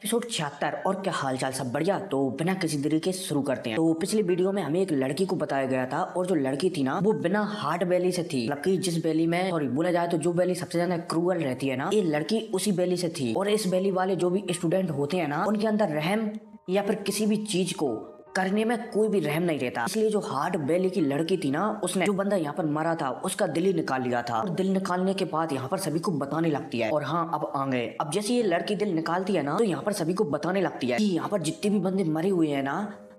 Episode 76। और क्या हाल चाल, सब बढ़िया। तो बिना किसी देरी के शुरू करते हैं। तो पिछली वीडियो में हमें एक लड़की को बताया गया था और जो लड़की थी ना वो बिना हार्ट बैली से थी। मतलब कि जिस बैली में सॉरी बोला जाए तो जो बैली सबसे ज्यादा क्रूअल रहती है ना, ये लड़की उसी बैली से थी। और इस बैली वाले जो भी स्टूडेंट होते हैं ना, उनके अंदर रहम या फिर किसी भी चीज को करने में कोई भी रहम नहीं रहता। इसलिए जो हार्ट बैली की लड़की थी ना, उसने जो बंदा यहाँ पर मरा था उसका दिल ही निकाल लिया था। और दिल निकालने के बाद यहाँ पर सभी को बताने लगती है। और हाँ, अब आ गए। अब जैसे ये लड़की दिल निकालती है ना, तो यहाँ पर सभी को बताने लगती है कि यहाँ पर जितने भी बंदे मरे हुए हैं ना,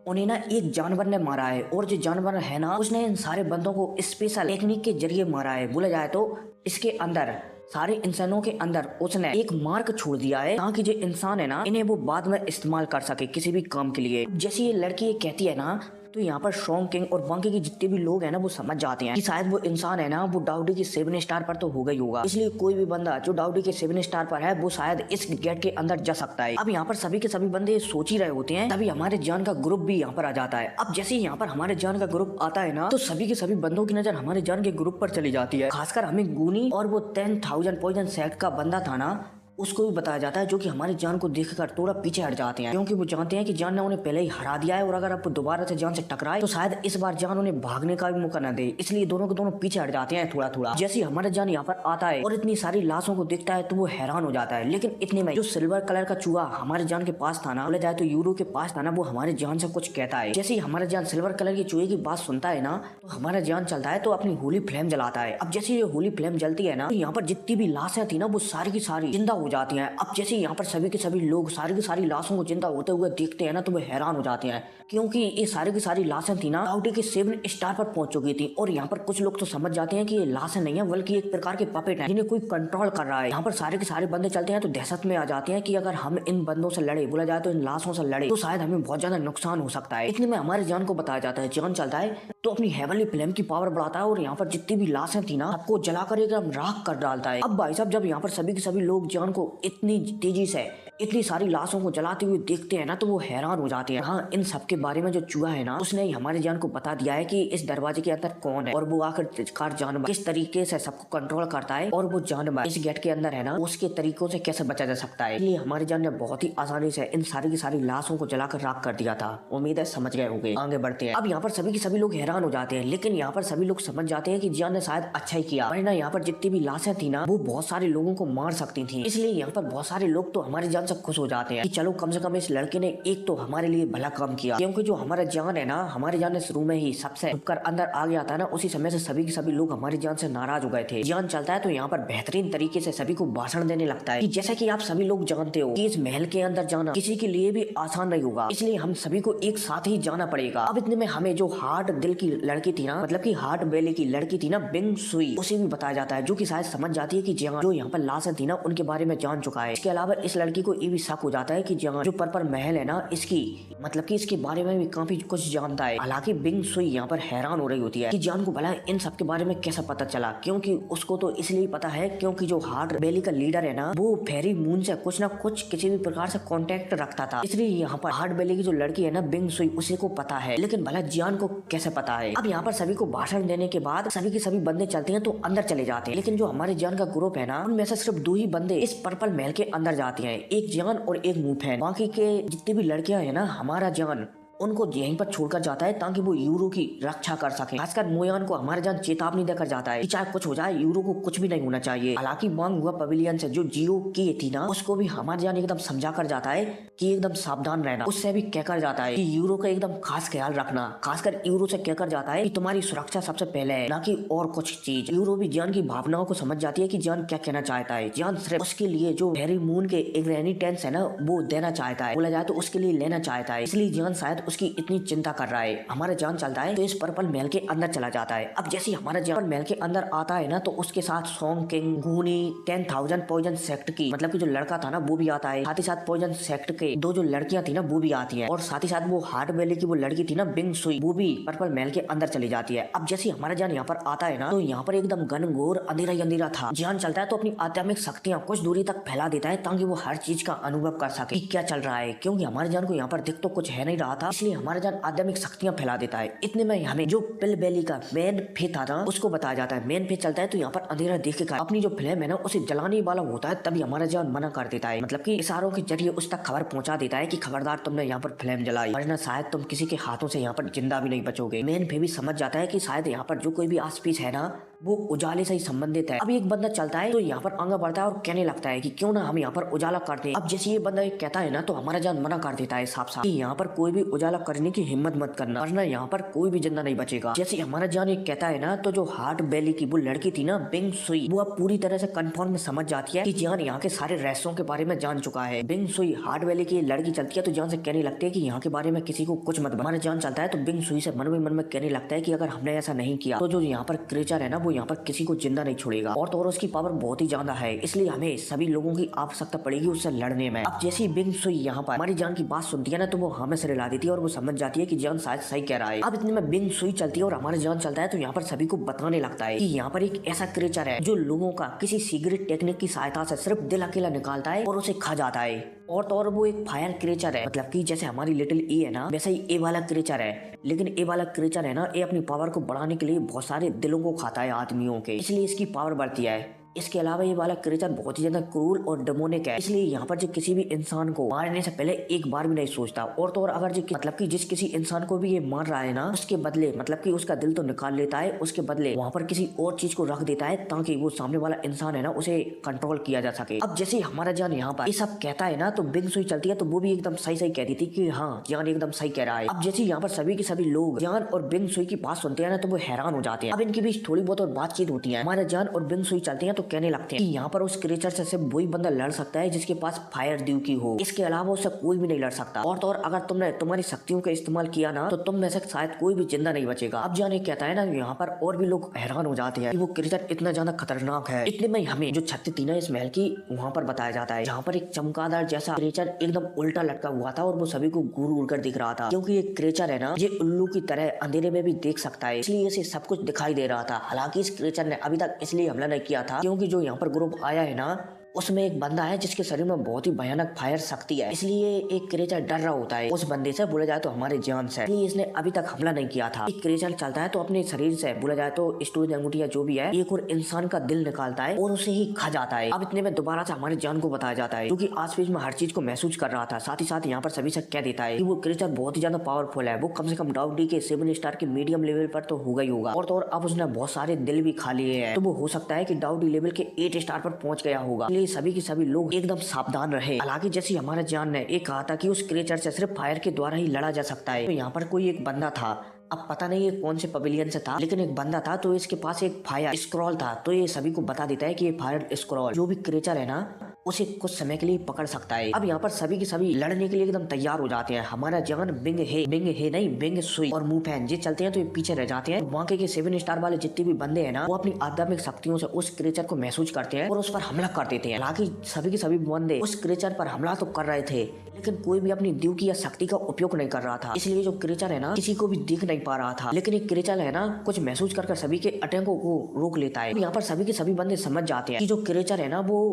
उन्हें ना एक जानवर ने मारा है। और जो जानवर है ना, उसने इन सारे बंदों को स्पेशल टेक्निक के जरिए मारा है। बोला जाए तो इसके अंदर सारे इंसानों के अंदर उसने एक मार्क छोड़ दिया है, ताकि जो इंसान है ना, इन्हें वो बाद में इस्तेमाल कर सके किसी भी काम के लिए। जैसे ये लड़की ये कहती है ना, तो यहाँ पर शॉन्ग किंग और बाकी के जितने भी लोग हैं ना, वो समझ जाते हैं कि शायद वो इंसान है ना, वो डाउडी के 7 स्टार पर तो हो गई होगा। इसलिए कोई भी बंदा जो डाउडी के 7 स्टार पर है, वो शायद इस गेट के अंदर जा सकता है। अब यहाँ पर सभी के सभी बंदे सोच ही रहे होते हैं, तभी हमारे जान का ग्रुप भी यहाँ पर आ जाता है। अब जैसे यहाँ पर हमारे जान का ग्रुप आता है ना, तो सभी के सभी बंदों की नजर हमारे जान के ग्रुप पर चली जाती है। खासकर हमें गूनी और वो 10,000 पॉइजन सेक्ट का बंदा था ना, उसको भी बताया जाता है, जो कि हमारी जान को देखकर थोड़ा पीछे हट जाते हैं, क्योंकि वो जानते हैं कि जान ने उन्हें पहले ही हरा दिया है। और अगर अब दोबारा से जान से टकराए तो शायद इस बार जान उन्हें भागने का भी मौका न दे। इसलिए दोनों के दोनों पीछे हट जाते हैं थोड़ा थोड़ा। जैसे हमारा जान यहाँ पर आता है और इतनी सारी लाशों को देखता है तो वो हैरान हो जाता है। लेकिन इतने में जो सिल्वर कलर का चूहा हमारे जान के पास था ना, बोला जाए तो यूरो के पास था ना, वो हमारे जान से कुछ कहता है। जैसे ही हमारा जान सिल्वर कलर के चूहे की बात सुनता है ना, तो हमारा जान चलता है तो अपनी होली फ्लेम जलाता है। अब जैसे ये होली फ्लेम जलती है ना, तो यहाँ पर जितनी भी लाशें थी ना, वो सारी की सारी जिंदा हो जाती हैं। अब जैसे यहाँ पर सभी के सभी लोग सारी की सारी लाशों को जिंदा होते हुए देखते हैं ना, तो वो हैरान हो जाते हैं, क्योंकि ये सारी की सारी लाशें थी ना, डाउडी के 7 स्टार पर पहुंच चुकी थी। और यहाँ पर कुछ लोग तो समझ जाते हैं कि ये लाशें नहीं है, बल्कि एक प्रकार के पपेट हैं, जिन्हें कोई कंट्रोल कर रहा है। यहाँ पर सारे के सारे बंदे चलते हैं तो दहशत में आ जाते हैं कि अगर हम इन बंदों से लड़े, बोला जाए तो इन लाशों से लड़े, तो शायद हमें बहुत ज्यादा नुकसान हो सकता है। इतने में हमारे जान को बताया जाता है, जान चलता है तो अपनी हेवनली फ्लेम की पावर बढ़ाता है और यहाँ पर जितनी भी लाशें थी ना, सबको जलाकर एकदम राख कर डालता है। अब भाई साहब, जब यहाँ पर सभी के सभी लोग जान को इतनी तेजी से इतनी सारी लाशों को जलाते हुए देखते हैं ना, तो वो हैरान हो जाते हैं। हाँ, इन सब के बारे में जो चूहा है ना, उसने ही हमारे जान को बता दिया है कि इस दरवाजे के अंदर कौन है और वो आखिरकार जानवर किस तरीके से सबको कंट्रोल करता है, और वो जानवर इस गेट के अंदर है ना, उसके तरीकों से कैसे बचा जा सकता है। इसलिए हमारे जान ने बहुत ही आसानी से इन सारी की सारी लाशों को जलाकर राख कर दिया था। उम्मीद है समझ गए होंगे। आगे बढ़ते हैं। अब यहाँ पर सभी के सभी लोग हैरान हो जाते हैं, लेकिन यहाँ पर सभी लोग समझ जाते हैं कि जान ने शायद अच्छा ही किया, वरना यहाँ पर जितनी भी लाशें थी ना, वो बहुत सारे लोगों को मार सकती थी। इसलिए यहाँ पर बहुत सारे लोग तो हमारी जान से खुश हो जाते हैं कि चलो कम से कम इस लड़के ने एक तो हमारे लिए भला काम किया। क्योंकि जो हमारा जान है ना, हमारी जान ने शुरू में ही सबसे छुपकर अंदर आ गया था ना, उसी समय से सभी के सभी लोग हमारी जान से नाराज हो गए थे। जान चलता है तो यहाँ पर बेहतरीन तरीके से सभी को भाषण देने लगता है कि जैसा कि आप सभी लोग जानते हो कि इस महल के अंदर जाना किसी के लिए भी आसान नहीं होगा, इसलिए हम सभी को एक साथ ही जाना पड़ेगा। अब इतने में हमें जो हार्ट दिल की लड़की थी ना, मतलब की हार्ट बेली की लड़की थी ना, बिंग सुई, उसे भी बताया जाता है, जो की शायद समझ जाती है कि जान जो यहाँ पर लाशें थी ना, उनके बारे में जान चुका है। इसके अलावा इस लड़की को ये भी शक हो जाता है कि जान जो पर्पल महल है ना, इसकी मतलब कि इसके बारे में भी काफी कुछ जानता है। हालांकि बिंग सुई यहाँ पर हैरान हो रही होती है कि जान को भला इन सब के बारे में कैसा पता चला, क्योंकि उसको तो इसलिए पता है क्योंकि जो हार्ट बेली का लीडर है ना, वो फेरी मून से कुछ ना कुछ किसी भी प्रकार से कांटेक्ट रखता था। इसलिए यहाँ पर हार्ट बेली की जो लड़की है ना, बिंग सुई, उसे को पता है, लेकिन भला जान को कैसे पता है। अब यहाँ पर सभी को भाषण देने के बाद सभी के सभी बंदे चलते हैं तो अंदर चले जाते हैं, लेकिन जो हमारे जान का ग्रुप है ना, उनमें से सिर्फ 2 ही बंदे इस पर्पल महल के अंदर जाते हैं, एक जान और एक मूफैन। बाकी के जितनी भी लड़कियां है ना, हमारा जान उनको यहीं पर छोड़कर जाता है ताकि वो यूरो की रक्षा कर सके। खासकर मोयान को हमारे जान चेतावनी देकर जाता है कि चाहे कुछ हो जाए, यूरो को कुछ भी नहीं होना चाहिए। हालांकि मांग हुआ पवेलियन से जो जियो की थी ना, उसको भी हमारे जान एकदम समझा कर जाता है कि एकदम सावधान रहना। उससे भी कहकर जाता है कि यूरो का एकदम खास ख्याल रखना। खासकर यूरो से कहकर जाता है कि तुम्हारी सुरक्षा सबसे पहले है, ना कि और कुछ चीज। यूरो भी जान की भावनाओं को समझ जाती है कि जान क्या कहना चाहता है। जान सिर्फ उसके लिए जो हैरी मून के इग्रेनिटेंस है ना, वो देना चाहता है, बोला जाए तो उसके लिए लेना चाहता है। इसलिए जान शायद उसकी इतनी चिंता कर रहा है। हमारा जान चलता है तो इस पर्पल महल के अंदर चला जाता है। अब जैसे हमारा जान महल के अंदर आता है ना, तो उसके साथ सॉन्ग किंग, गूनी, 10,000 पॉइजन सेक्ट की मतलब कि जो लड़का था ना, वो भी आता है। साथ ही साथ पॉइजन सेक्ट के 2 जो लड़कियां थी ना, वो भी आती है। और साथ ही साथ वो हार्ट बेली की वो लड़की थी ना, बिंग सुई, वो भी पर्पल महल के अंदर चली जाती है। अब जैसे हमारा जान यहाँ पर आता है ना, तो यहाँ पर एकदम घनघोर अंधेरा ही अंधेरा था। जान चलता है तो अपनी आध्यात्मिक शक्तियां कुछ दूरी तक फैला देता है ताकि वो हर चीज का अनुभव कर सके कि क्या चल रहा है, क्योंकि हमारे जान को यहाँ पर दिख तो कुछ है नहीं रहा था। इसलिए हमारा जान आध्यात्मिक शक्तियां फैला देता है। इतने में हमें जो पिल वैली का मेन फे था ना उसको बताया जाता है। मेन फे चलता है तो यहाँ पर अंधेरा देख के अपनी जो फ्लेम है ना उसे जलाने वाला होता है, तभी हमारा जान मना कर देता है, मतलब कि इशारों के जरिए उस तक खबर पहुंचा देता है कि खबरदार तुमने यहाँ पर फ्लेम जलाई, वरना शायद तुम किसी के हाथों से यहाँ पर जिंदा भी नहीं बचोगे। मेन फे भी समझ जाता है कि शायद यहाँ पर जो कोई भी आस पास है ना वो उजाले से ही संबंधित है। अब एक बंदा चलता है तो यहाँ पर आगे बढ़ता है और कहने लगता है कि क्यों ना हम यहाँ पर उजाला करते हैं। अब जैसे ये बंदा कहता है ना तो हमारा जान मना कर देता है साफ साफ कि यहाँ पर कोई भी उजाला करने की हिम्मत मत करना, वरना यहाँ पर कोई भी जिंदा नहीं बचेगा। जैसे हमारा जान एक कहता है ना तो जो हार्ट वैली की वो लड़की थी ना बिंग सुई, वो अब पूरी तरह से कंफर्म में समझ जाती है कि जान यहाँ के सारे रहस्यों के बारे में जान चुका है। बिंग सुई हार्ट वैली की लड़की चलती है तो जान से कहने लगते है कि यहाँ के बारे में किसी को कुछ मत। हमारा जान चलता है तो बिंग सुई से मन में कहने लगता है कि अगर हमने ऐसा नहीं किया तो जो यहाँ पर क्रेचर है ना वो यहाँ पर किसी को जिंदा नहीं छोड़ेगा, और तो और उसकी पावर बहुत ही ज्यादा है, इसलिए हमें सभी लोगों की आवश्यकता पड़ेगी उससे लड़ने में। अब जैसे बिंग सुई यहाँ पर हमारी जान की बात सुनती है ना तो वो हमें से रिला देती है और वो समझ जाती है कि जान शायद सही कह रहा है। अब इतने में बिंग सुई चलती है और हमारा जान चलता है तो यहाँ पर सभी को बताने लगता है कि यहाँ पर एक ऐसा क्रेचर है जो लोगों का किसी सीक्रेट टेक्निक की सहायता से सिर्फ दिल अकेला निकालता है और उसे खा जाता है, और तो और वो एक फायर क्रेचर है, मतलब कि जैसे हमारी लिटिल ए है ना वैसे ही ए वाला क्रेचर है, लेकिन ए वाला क्रेचर है ना ये अपनी पावर को बढ़ाने के लिए बहुत सारे दिलों को खाता है आदमियों के, इसलिए इसकी पावर बढ़ती है। इसके अलावा ये वाला क्रेचर बहुत ही ज्यादा क्रूर और डेमोनिक है, इसलिए यहाँ पर जो किसी भी इंसान को मारने से पहले एक बार भी नहीं सोचता, और तो और अगर जो मतलब कि जिस किसी इंसान को भी ये मार रहा है ना उसके बदले मतलब कि उसका दिल तो निकाल लेता है, उसके बदले वहाँ पर किसी और चीज को रख देता है ताकि वो सामने वाला इंसान है ना उसे कंट्रोल किया जा सके। अब जैसे हमारा जान यहाँ पर ये सब कहता है ना तो बिंग सुई चलती है तो वो भी एकदम सही सही कहती थी कि हाँ जान एकदम सही कह रहा है। अब जैसे यहाँ पर सभी के सभी लोग जान और बिंग सुई की बात सुनते हैं ना तो वो हैरान हो जाते हैं। अब इनके बीच थोड़ी बहुत और बातचीत होती है, हमारा जान और बिंग सुई चलते हैं तो कहने लगते हैं कि यहाँ पर उस क्रेचर से सिर्फ वही बंदा लड़ सकता है जिसके पास फायर ड्यू की हो, इसके अलावा उससे कोई भी नहीं लड़ सकता, और तो और अगर तुमने तुम्हारी शक्तियों का इस्तेमाल किया ना तो तुम में से शायद कोई भी जिंदा नहीं बचेगा। अब जान कहता है ना यहाँ पर और भी लोग हैरान हो जाते हैं कि वो क्रेचर इतना ज्यादा खतरनाक है। इतने में हमें जो छत थी ना इस महल की वहाँ पर बताया जाता है जहाँ पर एक चमकादार जैसा क्रेचर एकदम उल्टा लटका हुआ था और वो सभी को घूर उड़ कर दिख रहा था, क्योंकि ये क्रेचर है ना ये उल्लू की तरह अंधेरे में भी देख सकता है, इसलिए इसे सब कुछ दिखाई दे रहा था। हालांकि इस क्रेचर ने अभी तक इसलिए हमला नहीं किया था क्योंकि जो यहाँ पर ग्रुप आया है ना उसमें एक बंदा है जिसके शरीर में बहुत ही भयानक फायर शक्ति है, इसलिए एक क्रेचर डर रहा होता है उस बंदे से, बोला जाए तो हमारे जान से, इसलिए इसने अभी तक हमला नहीं किया था। एक क्रेचर चलता है तो अपने शरीर से बोला जाए तो स्टोरेज अंगूठी या जो भी है एक और इंसान का दिल निकालता है और उसे ही खा जाता है। अब इतने में दोबारा से हमारे जान को बताया जाता है क्योंकि आसपास में हर चीज को महसूस कर रहा था, साथ ही साथ यहाँ पर सभी से कह देता है कि वो क्रेचर बहुत ही ज्यादा पावरफुल है, वो कम से कम डाउडी के 7 स्टार के मीडियम लेवल पर तो होगा ही होगा, और तो और अब उसने बहुत सारे दिल भी खा लिए हैं, तो वो हो सकता है कि डाउडी लेवल के 8 स्टार पर पहुंच गया होगा, इसलिए सभी के सभी लोग एकदम सावधान रहे। हालांकि जैसे हमारे जान ने एक कहा था कि उस क्रेचर से सिर्फ फायर के द्वारा ही लड़ा जा सकता है, तो यहाँ पर कोई एक बंदा था, अब पता नहीं ये कौन से पवेलियन से था, लेकिन एक बंदा था तो इसके पास एक फायर स्क्रॉल था, तो ये सभी को बता देता है कि ये फायर स्क्रॉल जो भी क्रेचर है ना उसे कुछ समय के लिए पकड़ सकता है। अब यहाँ पर सभी के सभी लड़ने के लिए एकदम तैयार हो जाते हैं। हमारा जान बिंग है नहीं बिंग सुई और मुफैन ये चलते हैं तो ये पीछे रह जाते हैं। वहाँ के 7 स्टार वाले जितने भी बंदे हैं ना वो अपनी आध्यात्मिक शक्तियों से उस क्रेचर को महसूस करते हैं और उस पर हमला कर देते हैं। हालांकि सभी के सभी बंदे उस क्रेचर पर हमला तो कर रहे थे लेकिन कोई भी अपनी ड्यूटी या शक्ति का उपयोग नहीं कर रहा था, इसलिए जो क्रेचर है ना किसी को भी दिख नहीं पा रहा था, लेकिन एक क्रेचर है ना कुछ महसूस कर सभी के अटैकों को रोक लेता है। यहाँ पर सभी के सभी बंदे समझ जाते हैं कि जो क्रेचर है ना वो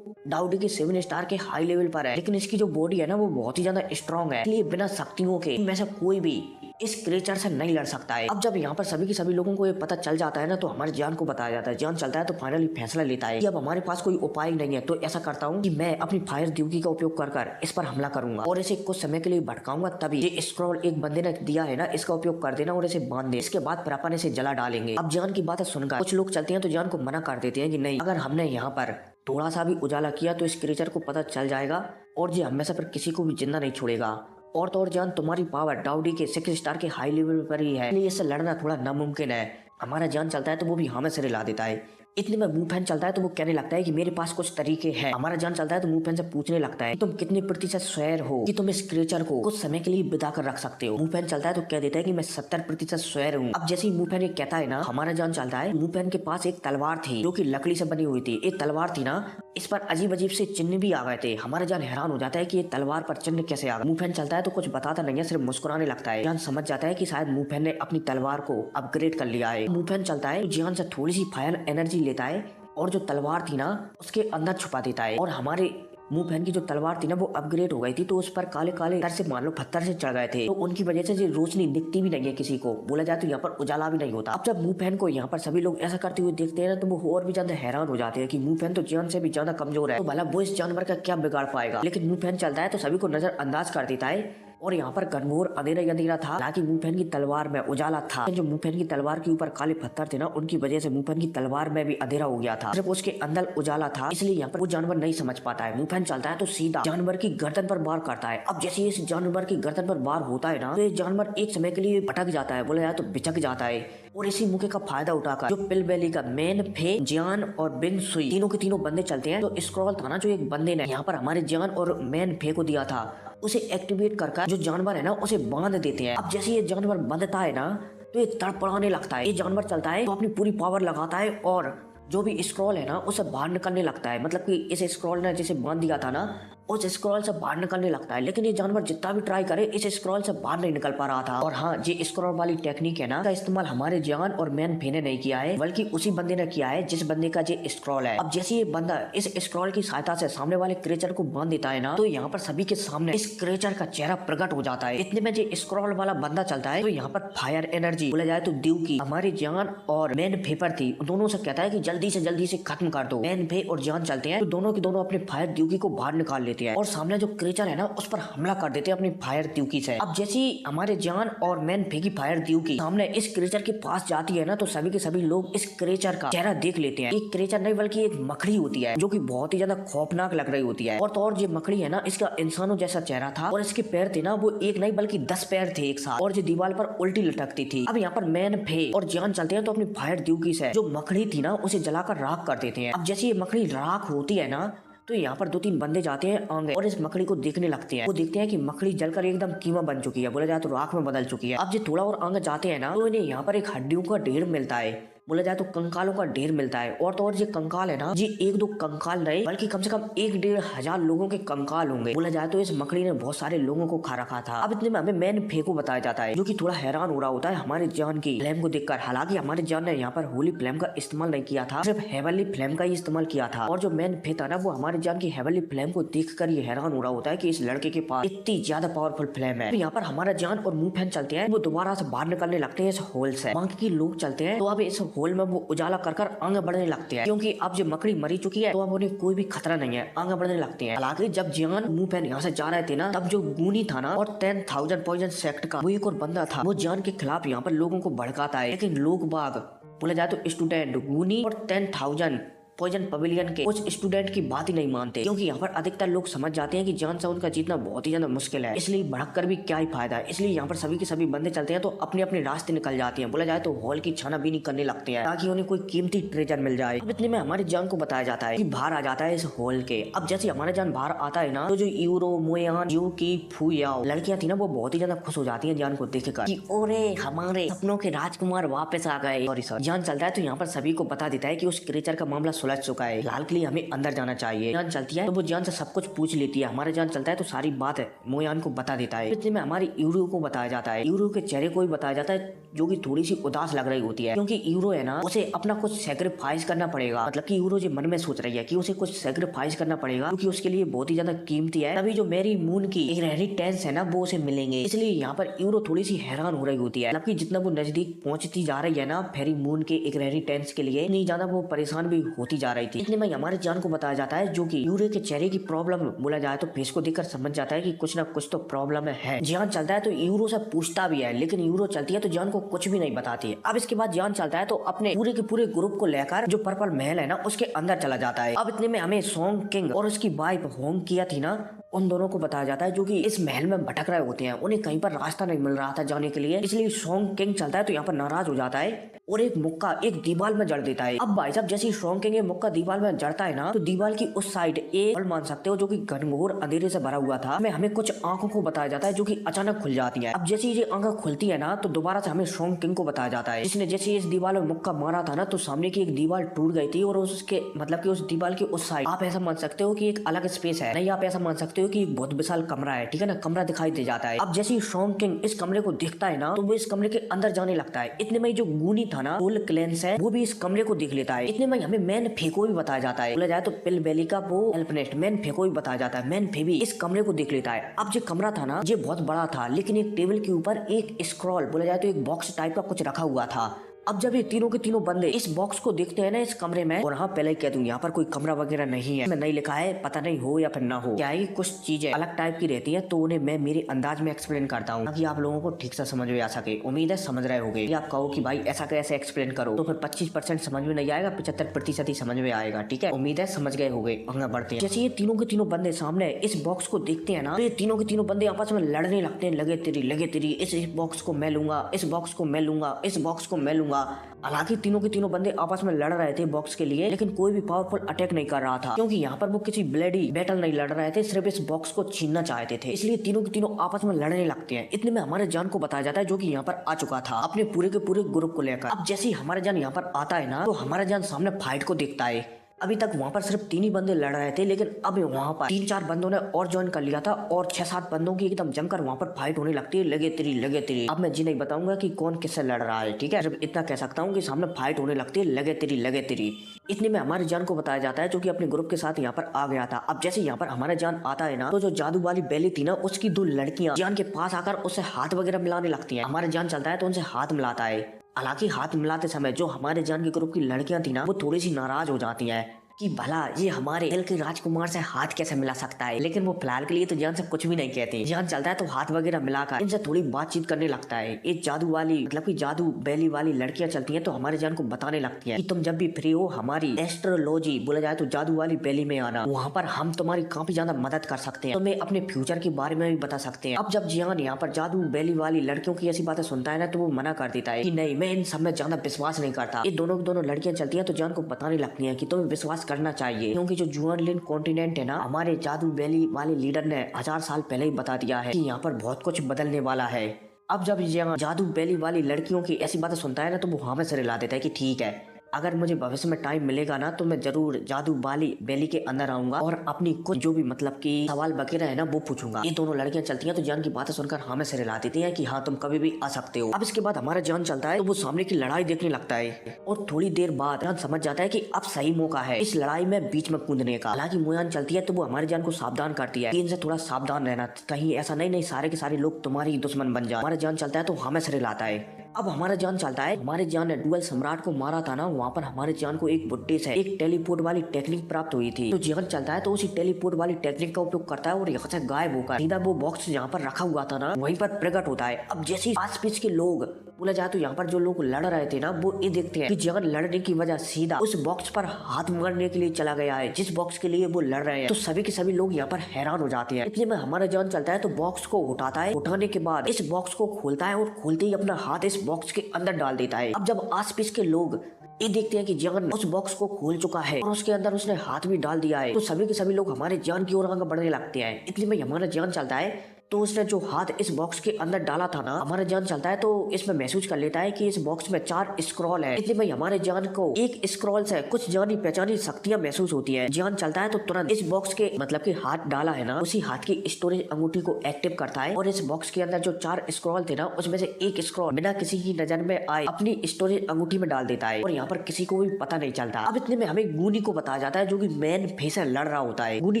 डाउडी के 7 स्टार के हाई लेवल पर है, लेकिन इसकी जो बॉडी है ना वो बहुत ही ज्यादा स्ट्रॉन्ग है, इसलिए बिना शक्तियों के में से कोई भी इस क्रेचर से नहीं लड़ सकता है। अब जब यहाँ पर सभी के सभी लोगों को ये पता चल जाता है ना तो हमारे जान को बताया जाता है। जान चलता है तो फाइनली फैसला लेता है कि अब हमारे पास कोई उपाय नहीं है, तो ऐसा करता हूँ कि मैं अपनी फायर ड्यूटी का उपयोग कर इस पर हमला करूंगा और इसे कुछ समय के लिए भटकाऊंगा, तभी ये स्क्रॉल एक बंदे ने दिया है ना इसका उपयोग कर देना और इसे बांध दे, इसके बाद फिर अपन इसे जला डालेंगे। अब जान की बात सुनकर कुछ लोग चलते हैं तो जान को मना कर देते हैं कि नहीं, अगर हमने यहाँ पर थोड़ा सा भी उजाला किया तो इस क्रेचर को पता चल जाएगा और ये हमेशा पर किसी को भी जिंदा नहीं छोड़ेगा, और तो और जान तुम्हारी पावर डाउडी के 6 स्टार के हाई लेवल पर ही है, इसलिए इससे लड़ना थोड़ा नामुमकिन है। हमारा जान चलता है तो वो भी हमें से रिला देता है। इतने में मुफैन चलता है तो वो कहने लगता है कि मेरे पास कुछ तरीके हैं। हमारा जान चलता है तो मुफैन से पूछने लगता है कि तुम कितने प्रतिशत श्योर हो कि तुम इस क्रेचर को कुछ समय के लिए बिता कर रख सकते हो। मुफैन चलता है तो कह देता है कि मैं 70% श्योर हूँ। अब जैसे ही मुफैन कहता है ना हमारा जान चलता है मुफैन के पास एक तलवार थी जो कि लकड़ी से बनी हुई थी। एक तलवार थी ना इस पर अजीब अजीब से चिन्ह भी आ गए थे। हमारा जान हैरान हो जाता है कि ये तलवार पर चिन्ह कैसे आ गए। मुफैन चलता है तो कुछ बताता नहीं है, सिर्फ मुस्कुराने लगता है। जान समझ जाता है कि शायद मुफैन ने अपनी तलवार को अपग्रेड कर लिया है। मुफैन चलता है तो जान से थोड़ी सी फायर एनर्जी लेता है और जो तलवार थी ना उसके अंदर छुपा देता है और हमारे मुंह फैन की जो तलवार थी ना वो अपग्रेड हो गई थी, तो उस पर काले काले डर से मान लो पत्थर से चढ़ गए थे, तो उनकी वजह से रोशनी दिखती भी नहीं है किसी को, बोला जाए तो यहाँ पर उजाला भी नहीं होता। अब जब मुंह फैन को यहाँ पर सभी लोग ऐसा करते हुए देखते हैं ना, तो वो और भी ज्यादा हैरान हो जाते हैं कि मुंह फैन तो जान से भी ज्यादा कमजोर है, तो भला वो इस जानवर का क्या बिगाड़ पाएगा। लेकिन मुंह फैन चलता है तो सभी को नजरअंदाज कर देता है, और यहाँ पर घनघोर अंधेरा अंधेरा था, हालांकि मुंह फैन की तलवार में उजाला था। जो मुंह फैन की तलवार के ऊपर काले पत्थर थे ना, उनकी वजह से मुंह फैन की तलवार में भी अंधेरा हो गया था, सिर्फ उसके अंदर उजाला था, इसलिए यहाँ पर वो जानवर नहीं समझ पाता है। मुंह फैन चलता है तो सीधा जानवर की गर्दन पर वार करता है। अब जैसे इस जानवर की गर्दन पर वार होता है ना, तो ये जानवर एक समय के लिए भटक जाता है, बोला जाए तो बिचक जाता है, और इसी मौके का फायदा उठाकर जो पिल वैली का मैन, फे, जान और बिंग सुई तीनों के तीनों बंदे चलते हैं। तो स्क्रॉल था ना जो एक बंदे ने यहाँ पर हमारे जान और मैन फे को दिया था, उसे एक्टिवेट कर जो जानवर है ना उसे बांध देते हैं। अब जैसे ये जानवर बंधता है ना, तो ये तड़पड़ाने लगता है। ये जानवर चलता है तो अपनी पूरी पावर लगाता है और जो भी स्क्रॉल है ना उसे बाहर निकलने लगता है, मतलब कि इस स्क्रॉल ने जिसे बांध दिया था ना उस स्क्रॉल से बाहर निकलने लगता है। लेकिन ये जानवर जितना भी ट्राई करे इस स्क्रॉल से बाहर नहीं निकल पा रहा था। और हाँ, ये स्क्रॉल वाली टेक्निक है ना, का इस्तेमाल हमारे जान और मैन फे ने नहीं किया है, बल्कि उसी बंदे ने किया है जिस बंदे का ये स्क्रॉल है। अब जैसे ये बंदा इस स्क्रॉल की सहायता से सामने वाले क्रिएचर को बांध देता है ना, तो यहाँ पर सभी के सामने इस क्रिएचर का चेहरा प्रकट हो जाता है। इतने में जो स्क्रॉल वाला बंदा चलता है, तो यहाँ पर फायर एनर्जी बोला जाए तो दीव की हमारी जान और मैन फे पर थी, दोनों से कहता है कि जल्दी से खत्म कर दो। मैन फे और जान चलते हैं तो दोनों के दोनों अपने फायर द्यूकी को बाहर निकाल लेते हैं और सामने जो क्रिएचर है ना उस पर हमला कर देते हैं अपनी फायर द्यूकी से। अब जैसे हमारे जान और मैन फे की फायर द्यूकी सामने इस क्रिएचर के पास जाती है ना, तो सभी के सभी लोग इस क्रिएचर का चेहरा देख लेते हैं। एक क्रिएचर नहीं बल्कि एक मकड़ी होती है जो कि बहुत ही ज्यादा खौफनाक लग रही होती है। और तो और ये मकड़ी है ना, इसका इंसानों जैसा चेहरा था और इसके पैर थे ना वो एक नहीं बल्कि 10 पैर थे एक साथ, और जो दीवार पर उल्टी लटकती थी। अब यहाँ पर मैन फे और जान चलते हैं तो अपनी फायर द्यूकी से जो मकड़ी थी ना उसे जलाकर राख कर देते हैं। अब जैसे ये मकड़ी राख होती है ना, तो यहाँ पर 2-3 बंदे जाते हैं आगे और इस मकड़ी को देखने लगते हैं। वो देखते हैं कि मकड़ी जलकर एकदम कीमा बन चुकी है, बोला जाए तो राख में बदल चुकी है। अब जो थोड़ा और आगे जाते हैं ना, तो इन्हें यहाँ पर एक हड्डियों का ढेर मिलता है, बोला जाए तो कंकालों का ढेर मिलता है। और तो और ये कंकाल है ना, ये 1-2 कंकाल नहीं बल्कि कम से कम 1-1.5 हजार लोगों के कंकाल होंगे। बोला जाए तो इस मकड़ी ने बहुत सारे लोगों को खा रखा था। अब इतने में हमें मैन फे को बताया जाता है, जो कि थोड़ा हैरान हो रहा होता है हमारे जान की फ्लेम को देखकर। हालांकि हमारे जान ने यहाँ पर होली फ्लेम का इस्तेमाल नहीं किया था, सिर्फ हेवनली फ्लेम का ही इस्तेमाल किया था। और जो मैन फे था ना, वो हमारे जान की हेवनली फ्लेम को देखकर ये हैरान हो रहा होता है कि इस लड़के के पास इतनी ज्यादा पावरफुल फ्लेम है। यहाँ पर हमारा जान और मुंह फैन चलते हैं, वो दोबारा से बाहर निकलने लगते हैं इस होल से। बाकी लोग चलते हैं तो अब इस होल में वो उजाला कर आगे बढ़ने लगते हैं, क्योंकि अब जो मकड़ी मरी चुकी है तो अब उन्हें कोई भी खतरा नहीं है, आगे बढ़ने लगते हैं। हालांकि जब जान मुंह फैन यहाँ से जा रहे थे ना, तब जो गूनी था ना और 10,000 पॉइजन सेक्ट का वो एक और बंदा था, वो जान के खिलाफ यहाँ पर लोगों को भड़काता है। लेकिन लोग बाग बोला जाए तो स्टूडेंट गूनी और 10,000 पॉइजन पवेलियन के कुछ स्टूडेंट की बात ही नहीं मानते, क्योंकि यहाँ पर अधिकतर लोग समझ जाते हैं कि जान से उनका जीतना बहुत ही ज्यादा मुश्किल है, इसलिए भड़क कर भी क्या ही फायदा है। इसलिए यहाँ पर सभी के सभी बंदे चलते हैं तो अपने अपने रास्ते निकल जाते हैं, बोला जाए तो हॉल की छानाबीनी करने लगते हैं ताकि उन्हें कोई कीमती ट्रेजर मिल जाए। अब इतने में हमारे जान को बताया जाता है कि बाहर आ जाता है इस हॉल के। अब जैसे हमारा जान बाहर आता है ना, तो जो यूरो मोयान यू की फूयाओ लड़कियां थी ना, वो बहुत ही ज्यादा खुश हो जाती है जान को देखकर कि ओरे हमारे सपनों के राजकुमार वापस आ गए। सॉरी जान चलता है तो यहाँ पर सभी को बता देता है कि उस क्रिएचर का मामला सुलझ चुका है, लाल के लिए हमें अंदर जाना चाहिए। जान चलती है तो वो जान से सब कुछ पूछ लेती है। हमारे जान चलता है तो सारी बात है मोयान को बता देता है। इतने में हमारी यूरो को बताया जाता है, यूरो के चेहरे को भी बताया जाता है जो कि थोड़ी सी उदास लग रही होती है, क्योंकि यूरो है ना उसे अपना कुछ सेक्रीफाइस करना पड़ेगा। मतलब कि यूरो जो मन में सोच रही है कि उसे कुछ सेक्रीफाइस करना पड़ेगा, क्योंकि उसके लिए बहुत ही ज्यादा कीमती है। तभी जो मेरी मून की इनहेरिटेंस है ना वो उसे मिलेंगे। इसलिए यहाँ पर यूरो थोड़ी सी हैरान हो रही होती है। मतलब कि जितना वो नजदीक पहुंचती जा रही है ना फेरी मून के इनहेरिटेंस के लिए, इतनी ज्यादा वो परेशान भी होती जा रही थी। इतने में हमारे जान को बताया जाता है, जो कि यूरो के चेहरे की प्रॉब्लम बोला जाए तो फेस को देखकर समझ जाता है कि कुछ ना कुछ तो प्रॉब्लम है। जान चलता है तो यूरो से पूछता भी है, लेकिन यूरो चलती है तो जान को कुछ भी नहीं बताती है। अब इसके बाद जान चलता है तो अपने पूरे के पूरे ग्रुप को लेकर जो पर्पल महल है ना उसके अंदर चला जाता है। अब इतने में हमें सॉन्ग किंग और उसकी वाइफ होंग किया थी ना, उन दोनों को बताया जाता है जो कि इस महल में भटक रहे होते हैं, उन्हें कहीं पर रास्ता नहीं मिल रहा था जाने के लिए। इसलिए सॉन्ग किंग चलता है तो यहाँ पर नाराज हो जाता है और एक मुक्का एक दीवार में जड़ देता है। अब भाई साहब जैसे ही सॉन्ग किंग मुक्का दीवार में जड़ता है ना, तो दीवार की उस साइड एक हॉल मान सकते हो जो कि घनघोर अंधेरे से भरा हुआ था। हमें कुछ आंखों को बताया जाता है जो कि अचानक खुल जाती है। अब जैसे ये आंखें खुलती है ना, तो दोबारा से हमें सॉन्ग किंग को बताया जाता है, जिसने जैसे इस दीवार में मुक्का मारा था ना, तो सामने की एक दीवार टूट गई थी और उसके मतलब कि उस दीवार की उस साइड आप ऐसा मान सकते हो कि एक अलग स्पेस है। नहीं आप ऐसा मान सकते हो सकते हो कि एक बहुत विशाल कमरा है, ठीक है ना, कमरा दिखाई दे जाता है। अब जैसे ही शॉन्ग किंग इस कमरे को देखता है ना तो वो इस कमरे के अंदर जाने लगता है। इतने में जो गूनी था ना, सोल क्लेंस है, वो भी इस कमरे को देख लेता है। इतने में हमें मैन फेको भी बताया जाता है। बोला जाए तो पिल वैली का वो हेल्पनेस्ट मैन फेको भी बताया जाता है। मैन फे भी इस कमरे को देख लेता है। अब जो कमरा था ना, ये बहुत बड़ा था, लेकिन एक टेबल के ऊपर एक स्क्रॉल, बोला जाए तो एक बॉक्स टाइप का कुछ रखा हुआ था। अब जब ये तीनों के तीनों बंदे इस बॉक्स को देखते हैं ना इस कमरे में, और हाँ पहले ही कह दूं यहाँ पर कोई कमरा वगैरह नहीं है, नहीं लिखा है, पता नहीं हो या फिर ना हो, क्या है कुछ चीजें अलग टाइप की रहती है, तो उन्हें मैं मेरे अंदाज में एक्सप्लेन करता हूँ ताकि आप लोगों को ठीक से समझ में आ सके। उम्मीद है समझ रहे होगे। आप कहो कि भाई ऐसा कैसे एक्सप्लेन करो, तो फिर 25% समझ में नहीं आएगा, 75% ही समझ में आएगा। ठीक है, उम्मीद है समझ गए होगे। आगे बढ़ते हैं। जैसे ये तीनों के तीनों बंदे सामने इस बॉक्स को देखते हैं ना, तो ये तीनों के तीनों बंदे आपस में लड़ने लगते हैं, लगे तेरी इस बॉक्स को मैं लूंगा, इस बॉक्स को मैं लूंगा, इस बॉक्स को मैं लूंगा। हालांकि तीनों के तीनों बंदे आपस में लड़ रहे थे बॉक्स के लिए, लेकिन कोई भी पावरफुल अटैक नहीं कर रहा था, क्योंकि यहाँ पर वो किसी ब्लडी बैटल नहीं लड़ रहे थे, सिर्फ इस बॉक्स को छीनना चाहते थे। इसलिए तीनों के तीनों आपस में लड़ने लगते हैं। इतने में हमारे जान को बताया जाता है, जो कि यहाँ पर आ चुका था अपने पूरे के पूरे ग्रुप को लेकर। अब जैसे ही हमारे जान यहाँ पर आता है ना, तो हमारा जान सामने फाइट को देखता है। अभी तक वहाँ पर सिर्फ 3 ही बंदे लड़ रहे थे, लेकिन अब वहाँ पर 3-4 बंदों ने और ज्वाइन कर लिया था, और 6-7 बंदों की एकदम जमकर वहाँ पर फाइट होने लगती है, लगे तेरी। अब मैं जी नहीं बताऊंगा कि कौन किससे लड़ रहा है, ठीक है, सिर्फ इतना कह सकता हूँ कि सामने फाइट होने लगती है, लगे तेरी। इतने में हमारे जान को बताया जाता है, जो कि अपने ग्रुप के साथ यहाँ पर आ गया था। अब जैसे यहाँ पर हमारा जान आता है ना, तो जो जादू वाली बेली थी ना, उसकी 2 लड़कियां जान के पास आकर उससे हाथ वगैरह मिलाने लगती हैं। हमारे जान चलता है तो उनसे हाथ मिलाता है। हालांकि हाथ मिलाते समय जो हमारे जान के ग्रुप की लड़कियां थी ना, वो थोड़ी सी नाराज हो जाती हैं कि भला ये हमारे दिल के राजकुमार से हाथ कैसे मिला सकता है, लेकिन वो फिलहाल के लिए तो जान से कुछ भी नहीं कहते। जान चलता है तो हाथ वगैरह मिलाकर इनसे थोड़ी बातचीत करने लगता है। एक जादू वाली मतलब कि जादू बेली वाली लड़कियां चलती हैं, तो हमारे जान को बताने लगती हैं कि तुम जब भी फ्री हो हमारी एस्ट्रोलॉजी बोला जाए तो जादू वाली बेली में आना, वहाँ पर हम तुम्हारी काफी ज्यादा मदद कर सकते हैं, तुम्हें अपने फ्यूचर के बारे में भी बता सकते हैं। अब जब जियान यहाँ पर जादू बेली वाली लड़कियों की ऐसी बातें सुनता है ना, तो वो मना कर देता है कि नहीं, मैं इन सब में ज्यादा विश्वास नहीं करता। ये दोनों लड़कियां चलती है तो जान को बताने लगती है कि तुम्हें विश्वास करना चाहिए, क्योंकि जो जुआनलिन कॉन्टिनेंट है ना, हमारे जादू बेली वाले लीडर ने 1000 साल पहले ही बता दिया है कि यहाँ पर बहुत कुछ बदलने वाला है। अब जब जादू बेली वाली लड़कियों की ऐसी बातें सुनता है ना, तो वो हाँ में सिर हिला देता है कि ठीक है, अगर मुझे भविष्य में टाइम मिलेगा ना, तो मैं जरूर जादू वाली बेली के अंदर आऊंगा और अपनी कुछ जो भी मतलब कि सवाल वगैरह है ना वो पूछूंगा। ये दोनों लड़कियां चलती हैं तो जान की बातें सुनकर हाँ में सिर हिला देती हैं कि हाँ तुम कभी भी आ सकते हो। अब इसके बाद हमारा जान चलता है तो वो सामने की लड़ाई देखने लगता है, और थोड़ी देर बाद जान समझ जाता है कि अब सही मौका है इस लड़ाई में बीच में कूदने का। हालांकि मोयान चलती है तो वो हमारे जान को सावधान करती है कि इनसे थोड़ा सावधान रहना, कहीं ऐसा नहीं सारे के सारे लोग तुम्हारी दुश्मन बन जाए। हमारा जान चलता है तो हाँ में सिर हिलाता है। अब हमारा जान चलता है, हमारे जान ने डुअल सम्राट को मारा था ना, वहाँ पर हमारे जान को एक बुड्ढे से एक टेलीपोर्ट वाली टेक्निक प्राप्त हुई थी। तो जान चलता है तो उसी टेलीपोर्ट वाली टेक्निक का उपयोग करता है और यहाँ से गायब होकर सीधा वो बॉक्स जहाँ पर रखा हुआ था ना, वहीं पर प्रकट होता है। अब जैसे आस पास के लोग बोला जाए तो यहाँ पर जो लोग लड़ रहे थे ना, वो ये देखते हैं कि जान लड़ने की वजह सीधा उस बॉक्स पर हाथ मारने के लिए चला गया है, जिस बॉक्स के लिए वो लड़ रहे हैं। तो सभी के सभी लोग यहाँ पर हैरान हो जाते हैं। इतने में हमारा जान चलता है तो बॉक्स को उठाता है, उठाने के बाद इस बॉक्स को खोलता है और खोलते ही अपना हाथ इस बॉक्स के अंदर डाल देता है। अब जब आस पास के लोग ये देखते हैं कि जान उस बॉक्स को खोल चुका है और उसके अंदर उसने हाथ भी डाल दिया है, तो सभी के सभी लोग हमारे जान की ओर आगे बढ़ने लगते हैं। इसलिए में हमारा जान चलता है तो उसने जो हाथ इस बॉक्स के अंदर डाला था ना, हमारा जान चलता है तो इसमें महसूस कर लेता है कि इस बॉक्स में 4 स्क्रॉल है। इसलिए में हमारे जान को एक स्क्रॉल से कुछ जानी पहचानी शक्तियां महसूस होती है। जान चलता है तो तुरंत इस बॉक्स के मतलब कि हाथ डाला है ना, उसी हाथ की स्टोरेज अंगूठी को एक्टिव करता है और इस बॉक्स के अंदर जो 4 स्क्रॉल थे ना, उसमें से एक स्क्रॉल बिना किसी की नजर में आए अपनी स्टोरेज अंगूठी में डाल देता है और यहाँ पर किसी को भी पता नहीं चलता। अब इतने में हमें गूनी को बताया जाता है, जो कि मैन फे से लड़ रहा होता है। गूनी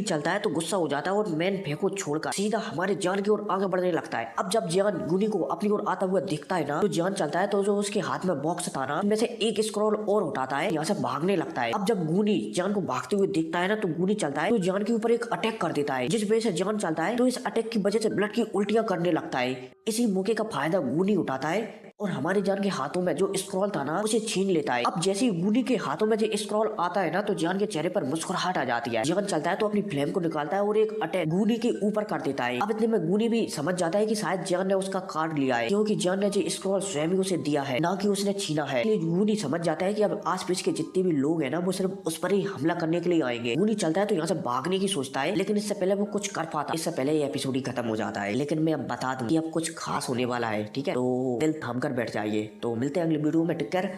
चलता है तो गुस्सा हो जाता है और मैन फे को छोड़कर सीधा हमारे जान की ओर आगे बढ़ने लगता है। अब जब जान गूनी को अपनी ओर आता हुआ दिखता है ना, तो जान चलता है तो जो उसके हाथ में बॉक्स था ना, उनमें से एक स्क्रॉल और उठाता है, यहाँ से भागने लगता है। अब जब गूनी जान को भागते हुए देखता है ना, तो गूनी चलता है तो जान के ऊपर एक अटैक कर देता है, जिस वजह से जान चलता है तो इस अटैक की वजह से ब्लड की उल्टियां करने लगता है। इसी मौके का फायदा गूनी उठाता है और हमारे जान के हाथों में जो स्क्रॉल था ना, उसे छीन लेता है। अब जैसे ही गूनी के हाथों में जो स्क्रॉल आता है ना, तो जान के चेहरे पर मुस्कुराहट आ जाती है। जान चलता है तो अपनी फ्लेम को निकालता है और एक अटैक गूनी के ऊपर कर देता है। अब इतने में गूनी भी समझ जाता है कि शायद जान ने उसका कार्ड लिया है, क्योंकि जान ने जो स्क्रॉल स्वयं ही उसे दिया है, ना कि उसने छीना है। इसलिए गूनी समझ जाता है कि अब आस पास के जितने भी लोग हैं ना, वो सिर्फ उस पर ही हमला करने के लिए आएंगे। गूनी चलता है तो यहाँ से भागने की सोचता है, लेकिन इससे पहले वो कुछ कर पाता, इससे पहले ये एपिसोड ही खत्म हो जाता है। लेकिन मैं अब बता दूं कि अब कुछ खास होने वाला है, ठीक है, तो दिल थाम कर बैठ जाइए। तो मिलते हैं अगले वीडियो में, टेक केयर।